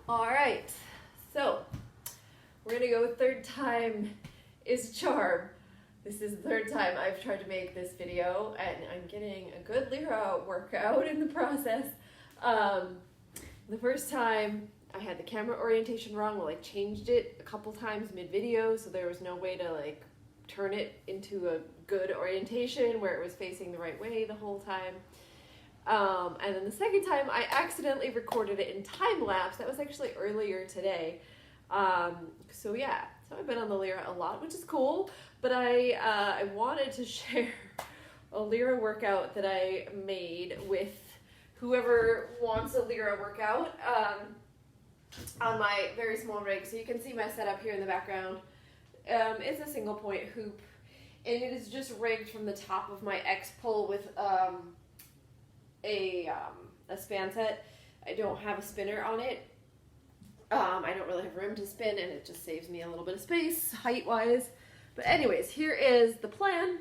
All right, so we're gonna go with third time is a charm. This is the third time I've tried to make this video, and I'm getting a good Lyra workout in the process. The first time I had the camera orientation wrong. Well, I changed it a couple times mid-video, so there was no way to like turn it into a good orientation where it was facing the right way the whole time. And then the second time I accidentally recorded it in time-lapse. That was actually earlier today. So yeah, so I've been on the Lyra a lot, which is cool, but I wanted to share a Lyra workout that I made with whoever wants a Lyra workout on my very small rig. So you can see my setup here in the background. It's a single point hoop, and it is just rigged from the top of my X pull with a span set. I don't have a spinner on it. I don't really have room to spin, and it just saves me a little bit of space height-wise. But anyways, here is the plan.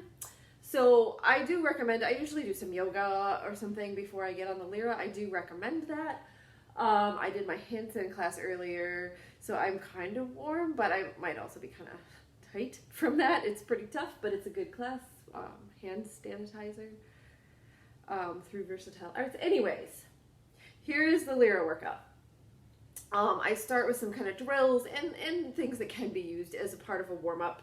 So I do recommend, I usually do some yoga or something before I get on the Lyra. I do recommend that. I did my handstand class earlier, so I'm kind of warm, but I might also be kind of tight from that. It's pretty tough, but it's a good class. Hand sanitizer through Versatile Arts. Anyways, here is the Lyra workout. I start with some kind of drills and things that can be used as a part of a warm-up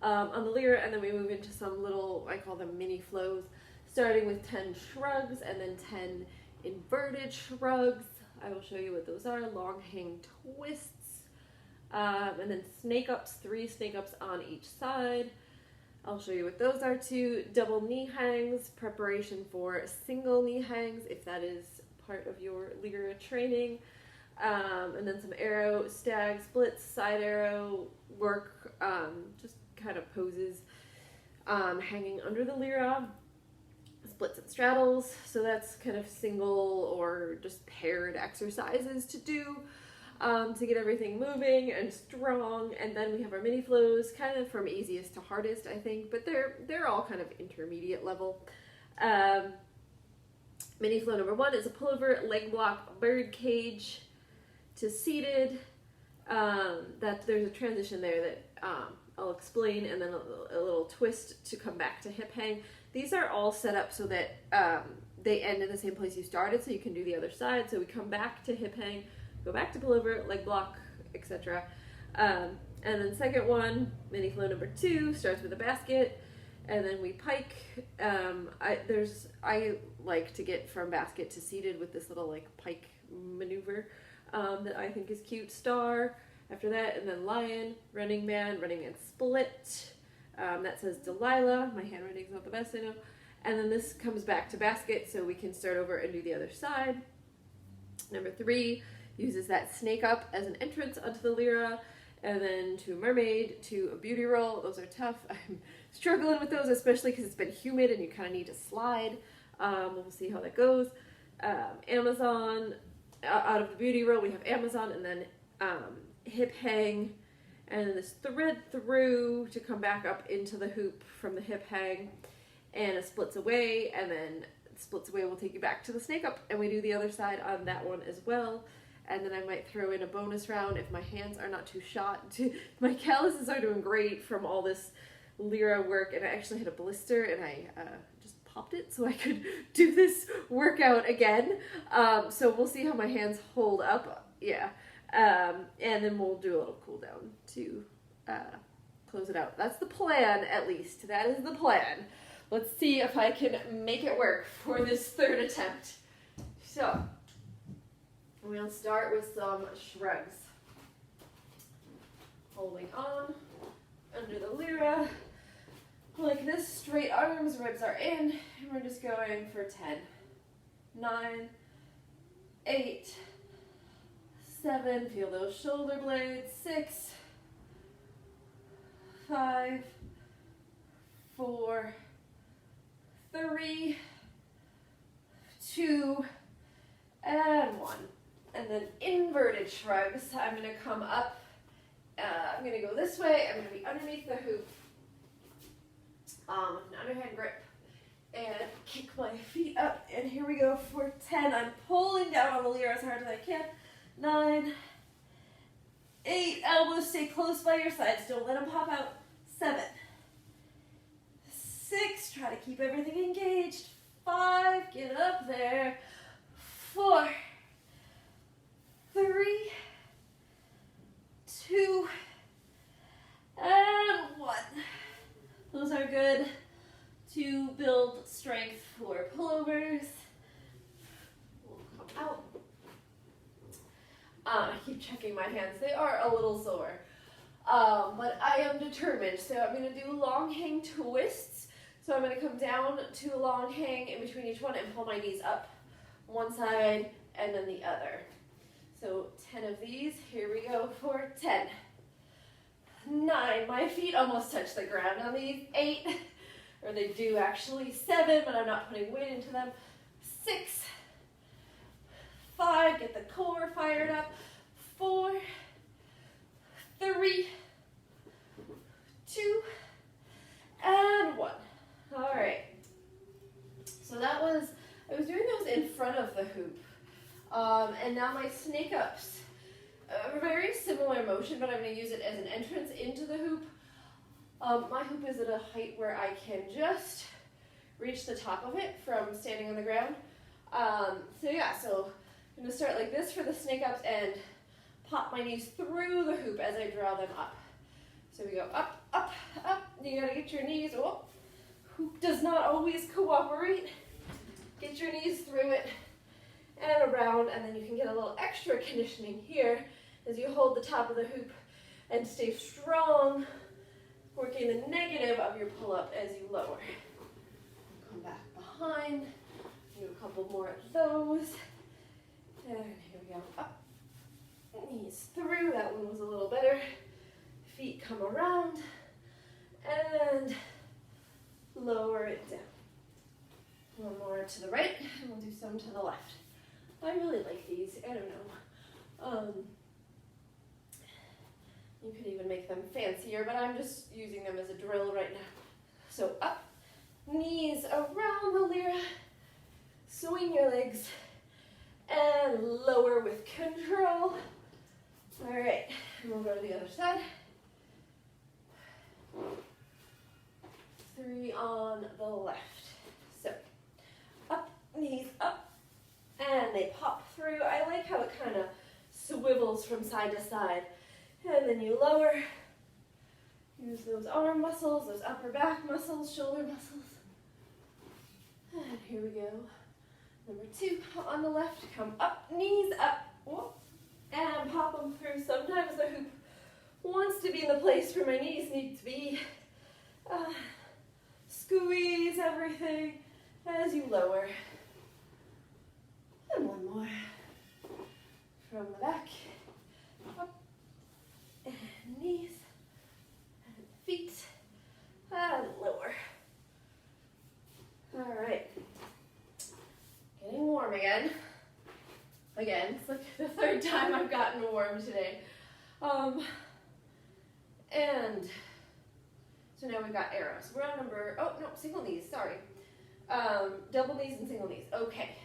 on the Lyra, and then we move into some little, I call them mini flows, starting with 10 shrugs and then 10 inverted shrugs. I will show you what those are. Long hang twists, and then snake ups, 3 snake ups on each side. I'll show you what those are too. Double knee hangs, preparation for single knee hangs if that is part of your Lyra training. And then some arrow, stag, splits, side arrow work, just kind of poses, hanging under the Lyra, splits and straddles. So that's kind of single or just paired exercises to do to get everything moving and strong. And then we have our mini flows, kind of from easiest to hardest, I think, but they're all kind of intermediate level. Mini flow number 1 is a pullover leg block bird cage to seated. That there's a transition there that I'll explain, and then a little twist to come back to hip hang. These are all set up so that they end in the same place you started, so you can do the other side. So we come back to hip hang, go back to pullover, leg block, etc. And then second one, mini flow number 2, starts with a basket, and then we pike. I like to get from basket to seated with this little like pike maneuver that I think is cute. Star after that, and then lion, running man split. That says Delilah. My handwriting's not the best, I know. And then this comes back to basket, so we can start over and do the other side. Number 3 uses that snake up as an entrance onto the Lyra, and then to a mermaid, to a beauty roll. Those are tough. I'm struggling with those, especially because it's been humid and you kind of need to slide. We'll see how that goes. Amazon, out of the beauty roll, we have Amazon, and then hip hang, and this thread through to come back up into the hoop from the hip hang, and a splits away, and then splits away will take you back to the snake up, and we do the other side on that one as well. And then I might throw in a bonus round if my hands are not too shot. My calluses are doing great from all this Lyra work, and I actually had a blister, and I just popped it so I could do this workout again. So we'll see how my hands hold up. Yeah. And then we'll do a little cool down to close it out. That's the plan, at least. That is the plan. Let's see if I can make it work for this third attempt. So, we'll start with some shrugs. Holding on under the Lyra. Like this, straight arms, ribs are in, and we're just going for 10, 9, 8, 7, feel those shoulder blades, 6, 5, 4, 3, 2, and 1. And then inverted shrugs. I'm going to come up, I'm going to go this way, I'm going to be underneath the hoop with an underhand grip, and kick my feet up, and here we go for 10. I'm pulling down on the Lyra as hard as I can. 9, 8, elbows stay close by your sides. Don't let them pop out. 7, 6, try to keep everything engaged. 5, get up there. 4, 3, 2, and 1. Those are good to build strength for pullovers. We'll come out. I keep checking my hands. They are a little sore. But I am determined. So I'm going to do long hang twists. So I'm going to come down to a long hang in between each one and pull my knees up one side and then the other. So 10 of these. Here we go for 10. 9. My feet almost touch the ground on these. 8. Or they do actually. 7, but I'm not putting weight into them. 6. 5. Get the core fired up. 4. 3. 2. And 1. All right. So that was, I was doing those in front of the hoop. And now my snake ups. A very similar motion, but I'm going to use it as an entrance into the hoop. My hoop is at a height where I can just reach the top of it from standing on the ground. So I'm going to start like this for the snake ups and pop my knees through the hoop as I draw them up. So we go up, up, up. You got to get your knees. Oh, hoop does not always cooperate. Get your knees through it and around, and then you can get a little extra conditioning here as you hold the top of the hoop and stay strong, working the negative of your pull-up as you lower. Come back behind, do a couple more of those, and here we go, up, knees through, that one was a little better, feet come around, and lower it down. One more to the right, and we'll do some to the left. I really like these, I don't know. You could even make them fancier, but I'm just using them as a drill right now. So up, knees around the Lyra, swing your legs, and lower with control. All right, and we'll go to the other side. 3 on the left. So up, knees up, and they pop through. I like how it kind of swivels from side to side. And then you lower. Use those arm muscles, those upper back muscles, shoulder muscles. And here we go. Number 2 on the left. Come up, knees up. Whoop, and pop them through. Sometimes the hoop wants to be in the place where my knees need to be. Squeeze everything as you lower. And one more. From the back. Up. And knees. And feet. And lower. All right. Getting warm again. It's like the 3rd time I've gotten warm today. And so now we've got arrows. We're on single knees, sorry. Double knees and single knees. Okay.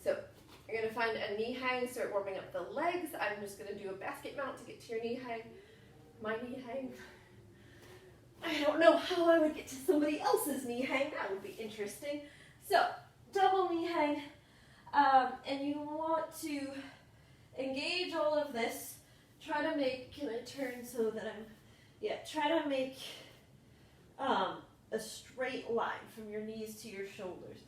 So you're going to find a knee hang, start warming up the legs. I'm just going to do a basket mount to get to your knee hang. My knee hang. I don't know how I would get to somebody else's knee hang. That would be interesting. So, double knee hang. And you want to engage all of this. Try to make, can I turn so that try to make a straight line from your knees to your shoulders.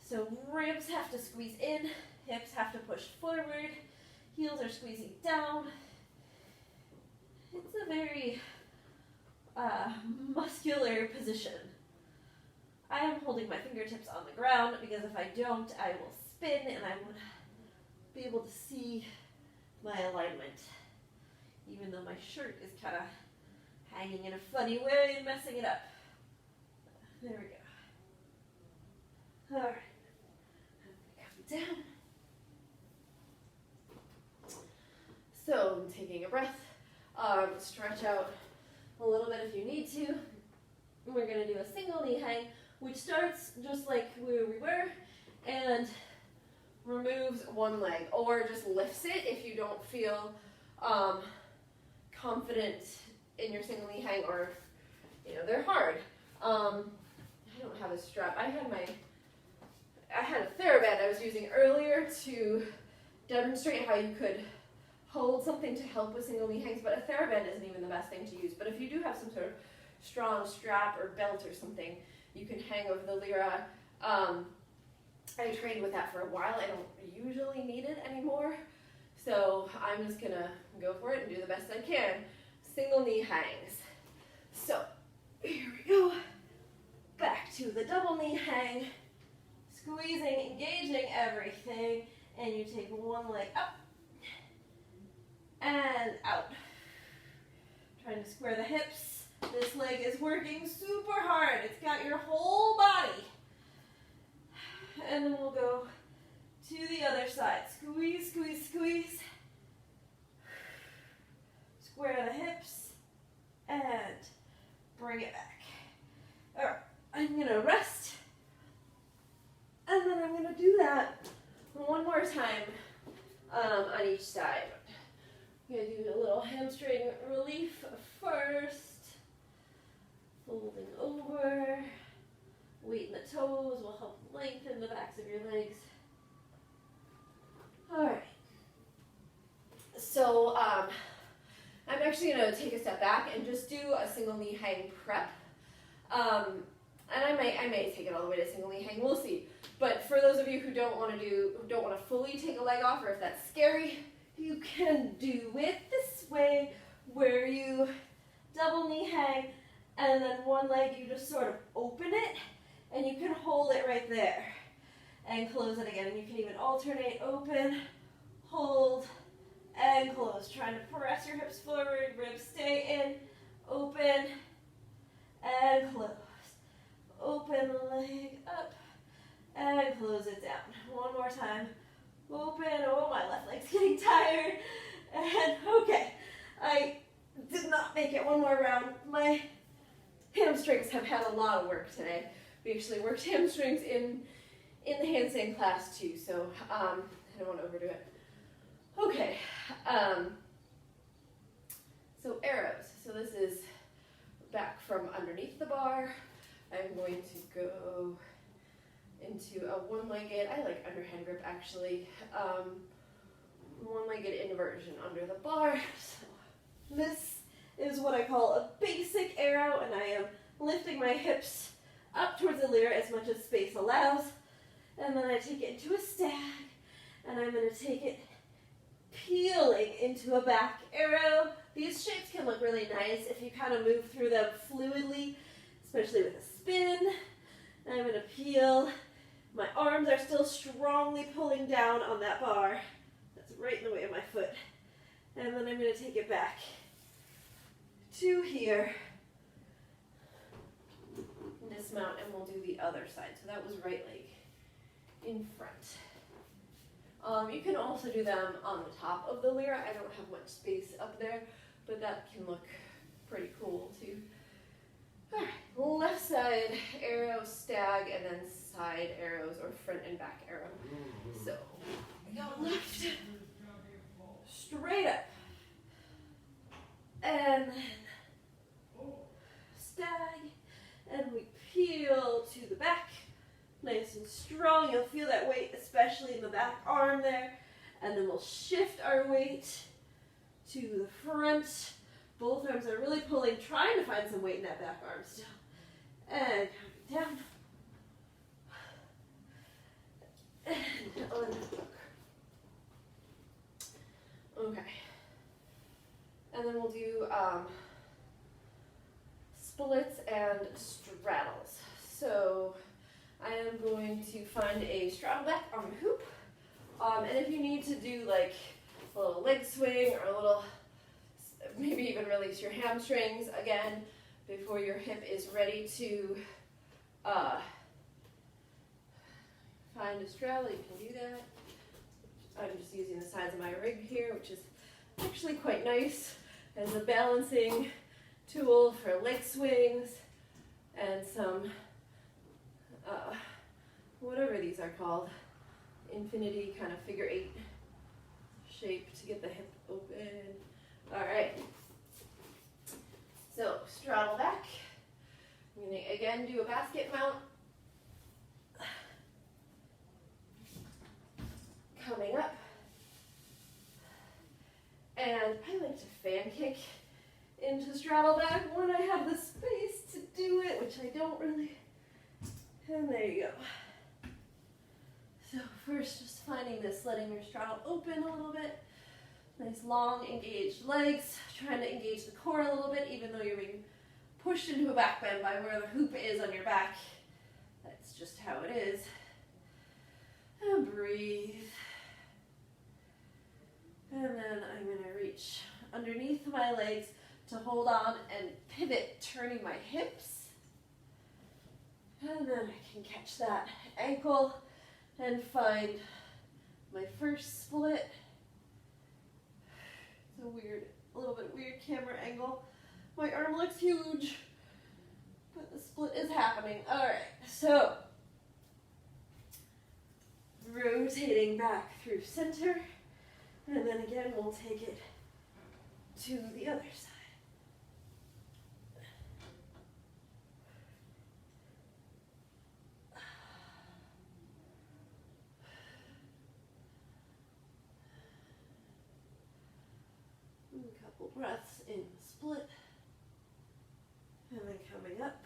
So ribs have to squeeze in, hips have to push forward, heels are squeezing down. It's a very muscular position. I am holding my fingertips on the ground because if I don't, I will spin and I would be able to see my alignment, even though my shirt is kind of hanging in a funny way and messing it up. There we go. All right. Come down. So I'm taking a breath. Stretch out a little bit if you need to. We're going to do a single knee hang, which starts just like where we were and removes one leg, or just lifts it if you don't feel confident in your single knee hang, or, you know, they're hard. I don't have a strap. I had a TheraBand I was using earlier to demonstrate how you could hold something to help with single knee hangs, but a TheraBand isn't even the best thing to use. But if you do have some sort of strong strap or belt or something, you can hang over the Lyra. I trained with that for a while. I don't usually need it anymore, so I'm just gonna go for it and do the best I can. Single knee hangs. So here we go. Back to the double knee hang. Squeezing, engaging everything, and you take one leg up and out. Trying to square the hips. This leg is working super hard. It's got your whole body. And then we'll go to the other side. Squeeze, squeeze, squeeze. Square the hips and bring it back. All right, I'm gonna rest. And then I'm going to do that one more time on each side. I'm going to do a little hamstring relief first. Folding over. Weight in the toes will help lengthen the backs of your legs. All right. So I'm actually going to take a step back and just do a single knee hang prep. And I may take it all the way to single knee hang. We'll see. But for those of you who don't want to fully take a leg off, or if that's scary, you can do it this way, where you double knee hang, and then one leg you just sort of open it, and you can hold it right there, and close it again. And you can even alternate open, hold, and close. Trying to press your hips forward, ribs stay in, open, and close. Open the leg up and close it down. One more time. Open. Oh, my left leg's getting tired. And okay, I did not make it one more round. My hamstrings have had a lot of work today. We actually worked hamstrings in the handstand class too, so I don't want to overdo it. Okay, so arrows. So this is back from underneath the bar. I'm going to go into a one-legged, I like underhand grip actually, one-legged inversion under the bar. So this is what I call a basic arrow, and I am lifting my hips up towards the Lyra as much as space allows, and then I take it into a stag, and I'm going to take it peeling into a back arrow. These shapes can look really nice if you kind of move through them fluidly, especially with a spin. And I'm going to peel. My arms are still strongly pulling down on that bar. That's right in the way of my foot. And then I'm going to take it back to here. Dismount, and we'll do the other side. So that was right leg in front. You can also do them on the top of the Lyra. I don't have much space up there, but that can look pretty cool too. All right, left side arrow, stag, and then side arrows, or front and back arrow. So we go left, straight up, and then stag, and we peel to the back, nice and strong. You'll feel that weight, especially in the back arm there, and then we'll shift our weight to the front. Both arms are really pulling, trying to find some weight in that back arm still. And down. And unhook. Okay. And then we'll do splits and straddles. So I am going to find a straddle back on the hoop. And if you need to do like a little leg swing or a little, maybe even release your hamstrings again before your hip is ready to find a straddle, you can do that. I'm just using the sides of my rig here, which is actually quite nice as a balancing tool for leg swings and some, whatever these are called, infinity kind of figure 8 shape to get the hip open. All right. So straddle back. I'm going to again do a basket mount. Coming up. And I like to fan kick into straddle back when I have the space to do it, which I don't really. And there you go. So first, just finding this, letting your straddle open a little bit. Nice long engaged legs, trying to engage the core a little bit, even though you're being pushed into a back bend by where the hoop is on your back. That's just how it is. And breathe. And then I'm going to reach underneath my legs to hold on and pivot, turning my hips. And then I can catch that ankle and find my first split. It's a little bit weird camera angle. My arm looks huge, but the split is happening. All right, so rotating back through center, and then again we'll take it to the other side. A couple breaths in the split, and then coming up,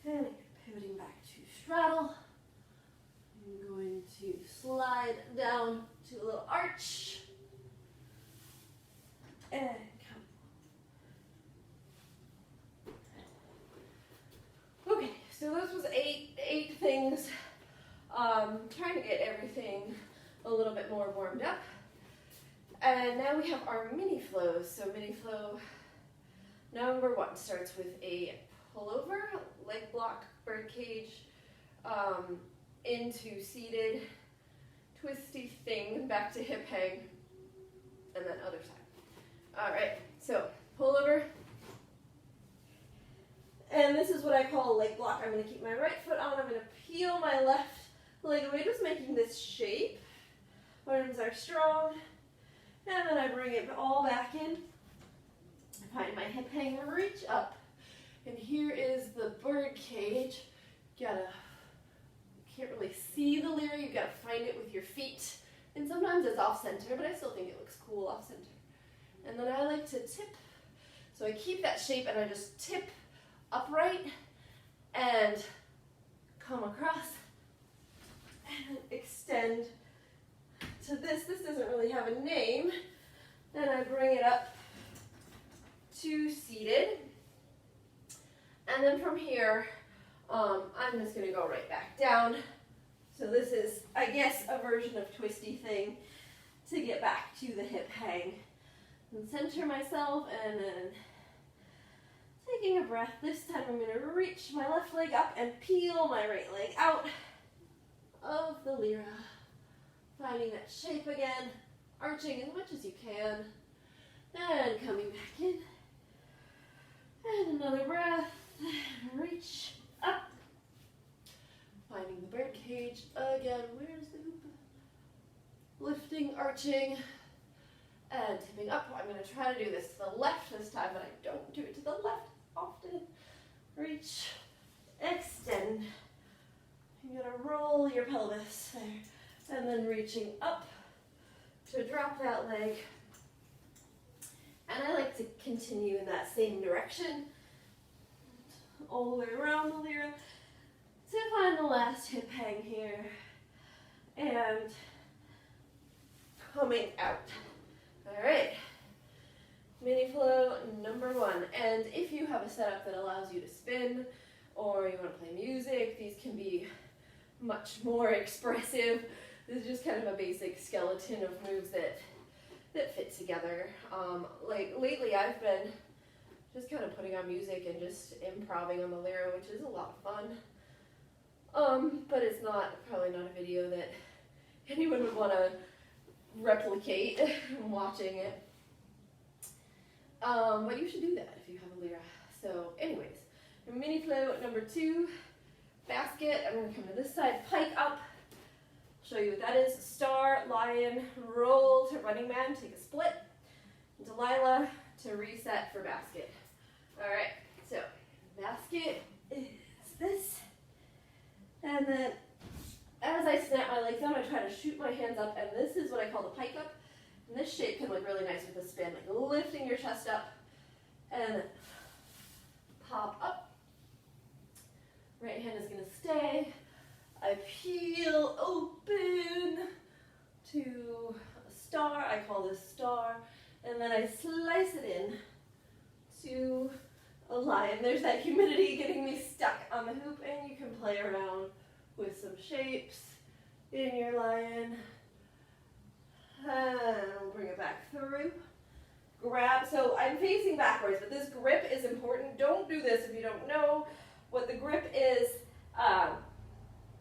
and pivoting back to straddle. I'm going to slide down to a little arch, and come. Okay, so this was eight things. Trying to get everything a little bit more warmed up. And now we have our mini flows. So mini flow number 1 starts with a pullover, leg block, bird cage, into seated, twisty thing, back to hip hang, and then other side. All right, so pullover. And this is what I call a leg block. I'm going to keep my right foot on. I'm going to peel my left leg away, just making this shape. Arms are strong. And then I bring it all back in. Find my hip hang, reach up. And here is the bird cage. You can't really see the Lyra. You've got to find it with your feet. And sometimes it's off center, but I still think it looks cool off center. And then I like to tip. So I keep that shape and I just tip upright and come across and extend to this. This doesn't really have a name. Then I bring it up to seated. And then from here, I'm just going to go right back down. So this is, I guess, a version of twisty thing to get back to the hip hang. And center myself, and then taking a breath. This time I'm going to reach my left leg up and peel my right leg out of the Lyra. Finding that shape again, arching as much as you can, and coming back in. And another breath, reach up. Finding the bird cage again. Where's the hoop? Lifting, arching, and tipping up. I'm going to try to do this to the left this time, but I don't do it to the left often. Reach, extend. You're going to roll your pelvis there, and then reaching up to drop that leg. And I like to continue in that same direction, all the way around the Lyra, to find the last hip hang here, and coming out. All right, mini flow number 1. And if you have a setup that allows you to spin, or you want to play music, these can be much more expressive. This is just kind of a basic skeleton of moves that fit together. Like lately I've been just kind of putting on music and just improvising on the Lyra, which is a lot of fun. But it's probably not a video that anyone would want to replicate watching it. But you should do that if you have a Lyra. So anyways, mini flow number 2, basket. I'm going to come to this side, pike up. Show you what that is. Star, lion, roll to running man, take a split. Delilah to reset for basket. All right, so basket is this. And then as I snap my legs down, I try to shoot my hands up, and this is what I call the pike up. And this shape can look really nice with a spin, like lifting your chest up and pop up. Right hand is going to stay. I peel open to a star. I call this star. And then I slice it in to a lion. There's that humidity getting me stuck on the hoop, and you can play around with some shapes in your lion. And we'll bring it back through. Grab, so I'm facing backwards, but this grip is important. Don't do this if you don't know what the grip is. And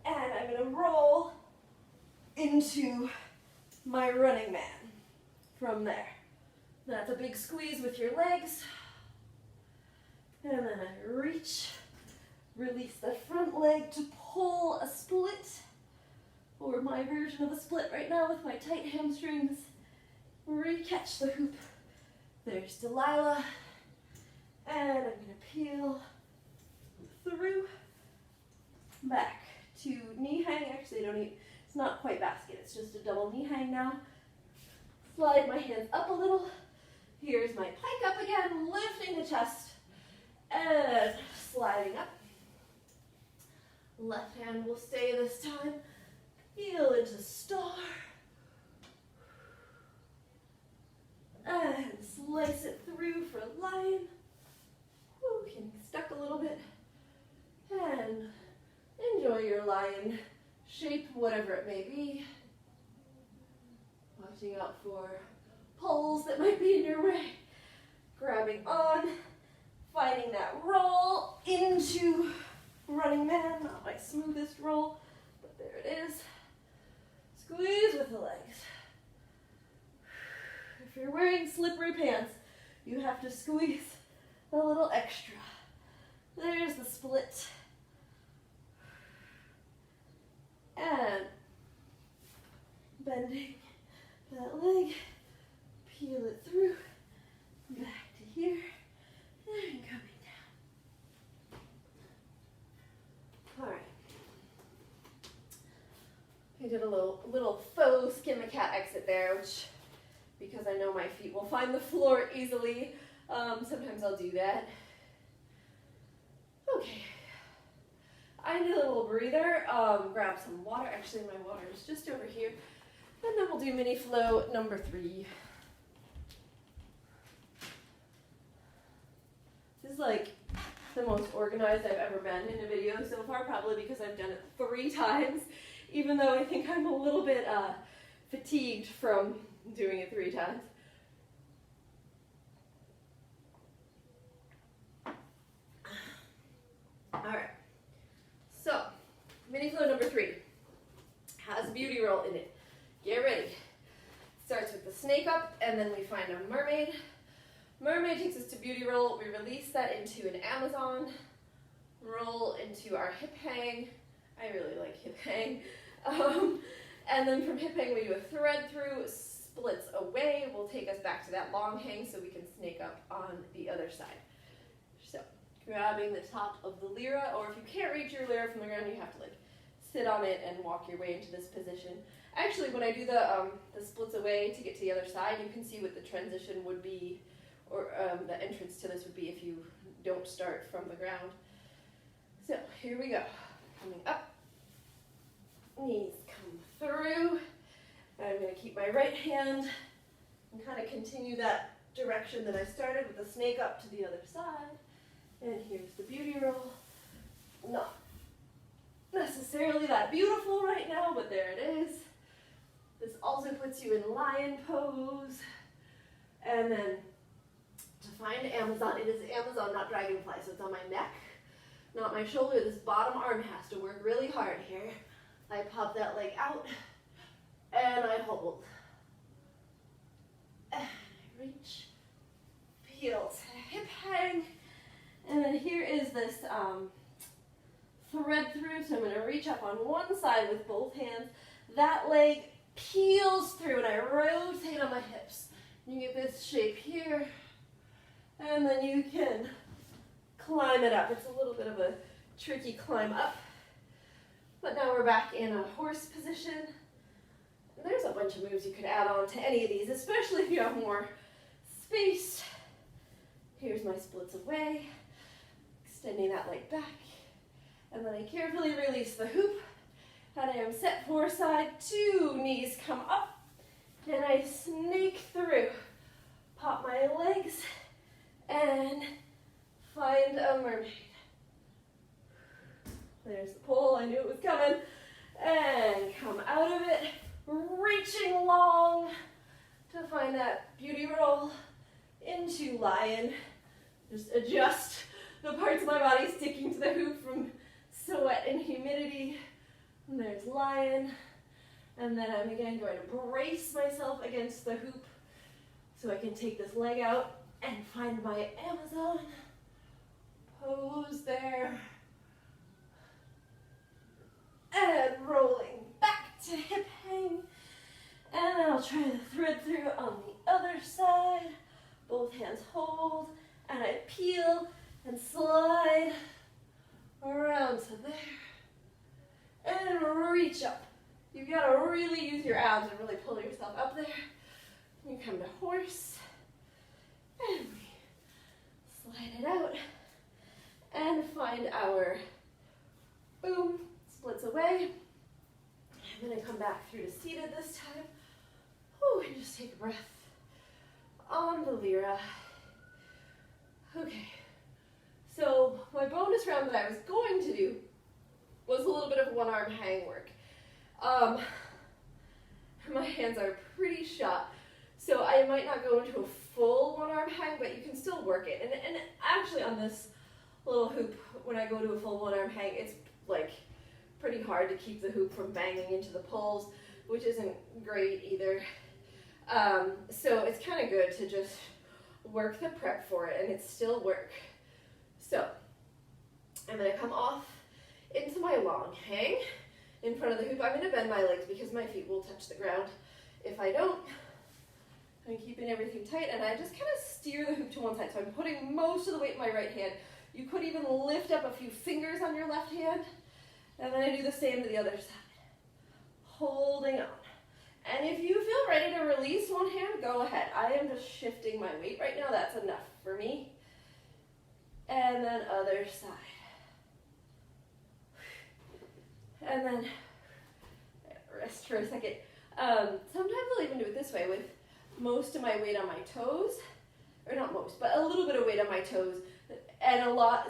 I'm going to roll into my running man from there. That's a big squeeze with your legs. And then I reach, release the front leg to pull a split, or my version of a split right now with my tight hamstrings. Re-catch the hoop. There's Delilah. And I'm going to peel through, back to knee hang. Actually, it's not quite basket, it's just a double knee hang now. Slide my hands up a little. Here's my pike up again, lifting the chest and sliding up. Left hand will stay this time. Peel into star. And slice it through for lion. Woo, getting stuck a little bit. And enjoy your lion shape, whatever it may be. Watching out for poles that might be in your way. Grabbing on, finding that roll into running man. Not my smoothest roll, but there it is. Squeeze with the legs. If you're wearing slippery pants, you have to squeeze a little extra. There's the split. And bending that leg, peel it through, back to here, and coming down. All right. I did a little faux skin the cat exit there, which, because I know my feet will find the floor easily, sometimes I'll do that. Okay. I need a little breather. Grab some water. Actually, my water is just over here. And then we'll do mini flow number 3. This is like the most organized I've ever been in a video so far, probably because I've done it 3 times, even though I think I'm a little bit fatigued from doing it 3 times. All right. So, mini flow number 3 has a beauty roll in it. Get ready. Starts with the snake up, and then we find a mermaid. Mermaid takes us to beauty roll. We release that into an Amazon. Roll into our hip hang. I really like hip hang. And then from hip hang we do a thread through, splits away. Will take us back to that long hang so we can snake up on the other side. So, grabbing the top of the Lyra, or if you can't reach your Lyra from the ground, you have to like sit on it and walk your way into this position. Actually, when I do the splits away to get to the other side, you can see what the transition would be, or the entrance to this would be if you don't start from the ground. So here we go. Coming up, knees come through. I'm going to keep my right hand and kind of continue that direction that I started with the snake up to the other side. And here's the beauty roll. Not necessarily that beautiful right now, but there it is. This also puts you in lion pose. And then to find Amazon, it is Amazon, not dragonfly, so it's on my neck, not my shoulder. This bottom arm has to work really hard here. I pop that leg out, and I hold. And I reach, peel to hip hang, and then here is this thread through, so I'm going to reach up on one side with both hands. That leg peels through, and I rotate on my hips. You get this shape here, and then you can climb it up. It's a little bit of a tricky climb up, but now we're back in a horse position. And there's a bunch of moves you could add on to any of these, especially if you have more space. Here's my splits away, extending that leg back, and then I carefully release the hoop, and I am set for side, 2 knees come up, and I snake through, pop my legs, and find a mermaid. There's the pole, I knew it was coming, and come out of it, reaching long to find that beauty roll into lion. Just adjust the parts of my body sticking to the hoop from sweat and humidity. And there's lion. And then I'm again going to brace myself against the hoop so I can take this leg out and find my Amazon pose there. And rolling back to hip hang. And then I'll try to thread through on the other side. Both hands hold, and I peel and slide around to there. And reach up. You've got to really use your abs and really pull yourself up there. You come to horse, and we slide it out, and find our boom, splits away. I'm going to come back through to seated this time. Whew, and just take a breath on the Lyra. Okay, so my bonus round that I was going to do was a little bit of one-arm hang work. My hands are pretty shot, so I might not go into a full one-arm hang, but you can still work it. And actually on this little hoop, when I go to a full one-arm hang, it's like pretty hard to keep the hoop from banging into the poles, which isn't great either. So it's kind of good to just work the prep for it, and it's still work. So I'm going to come off into my long hang in front of the hoop. I'm going to bend my legs because my feet will touch the ground. If I don't, I'm keeping everything tight, and I just kind of steer the hoop to one side. So I'm putting most of the weight in my right hand. You could even lift up a few fingers on your left hand, and then I do the same to the other side. Holding on. And if you feel ready to release one hand, go ahead. I am just shifting my weight right now. That's enough for me. And then other side. And then rest for a second. Sometimes I'll even do it this way with most of my weight on my toes, or not most, but a little bit of weight on my toes, and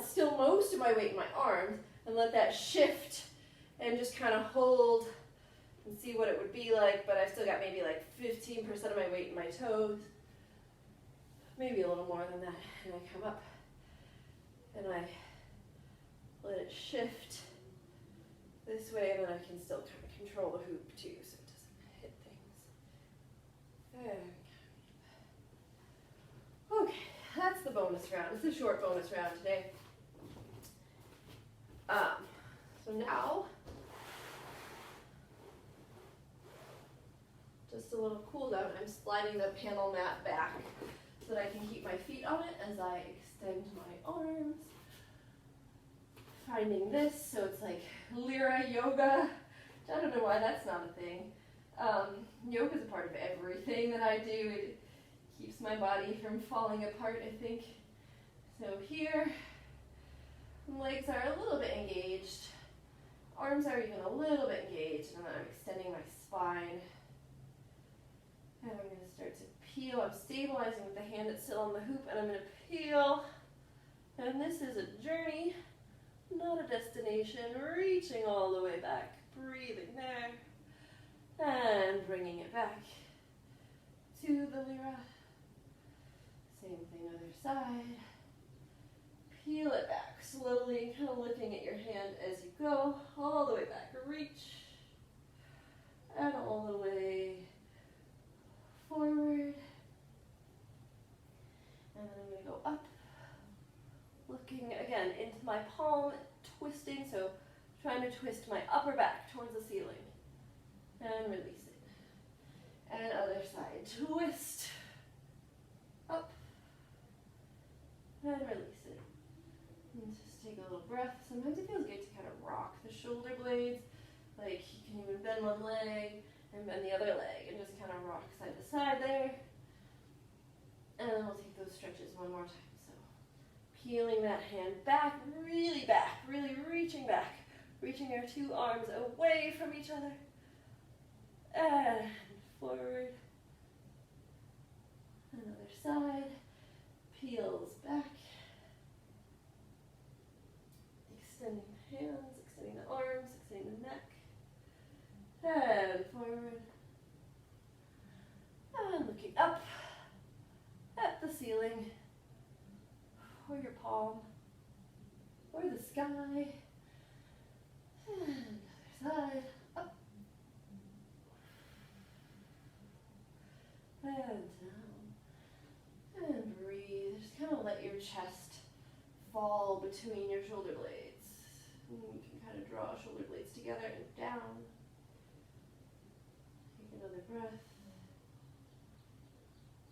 still most of my weight in my arms, and let that shift and just kind of hold and see what it would be like, but I've still got maybe like 15% of my weight in my toes, maybe a little more than that, and I come up and I let it shift this way, and then I can still kind of control the hoop too, so it doesn't hit things. Okay, that's the bonus round. It's a short bonus round today. So now, just a little cool down. I'm sliding the panel mat back so that I can keep my feet on it as I extend my arms. Finding this, so it's like Lyra yoga. I don't know why that's not a thing. Yoga is a part of everything that I do. It keeps my body from falling apart, I think. So here, legs are a little bit engaged. Arms are even a little bit engaged, and then I'm extending my spine. And I'm going to start to peel. I'm stabilizing with the hand that's still on the hoop, and I'm going to peel. And this is a journey, not a destination. Reaching all the way back, breathing there, and bringing it back to the Lyra. Same thing other side. Peel it back slowly, kind of looking at your hand as you go, all the way back. Reach, and all the way forward. And then I'm going to go up, looking again into my palm, twisting, so trying to twist my upper back towards the ceiling. And release it. And other side, twist. one leg and bend the other leg, and just kind of rock side to side there. And then we'll take those stretches one more time. So peeling that hand back, really reaching back. Reaching our two arms away from each other. And forward. Another side. Peels back. Extending the hands, extending the arms, extending the neck. And forward. And looking up at the ceiling. Or your palm. Or the sky. And other side, up, and down, and breathe. Just kind of let your chest fall between your shoulder blades. And you can kind of draw shoulder blades together and down. Take another breath,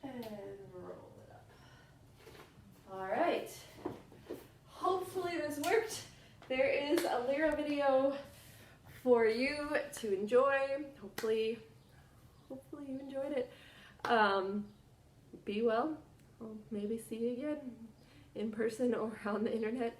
and roll it up. All right. Hopefully this worked. There is a Lyra video for you to enjoy. Hopefully you enjoyed it. Be well. I'll maybe see you again in person or on the internet.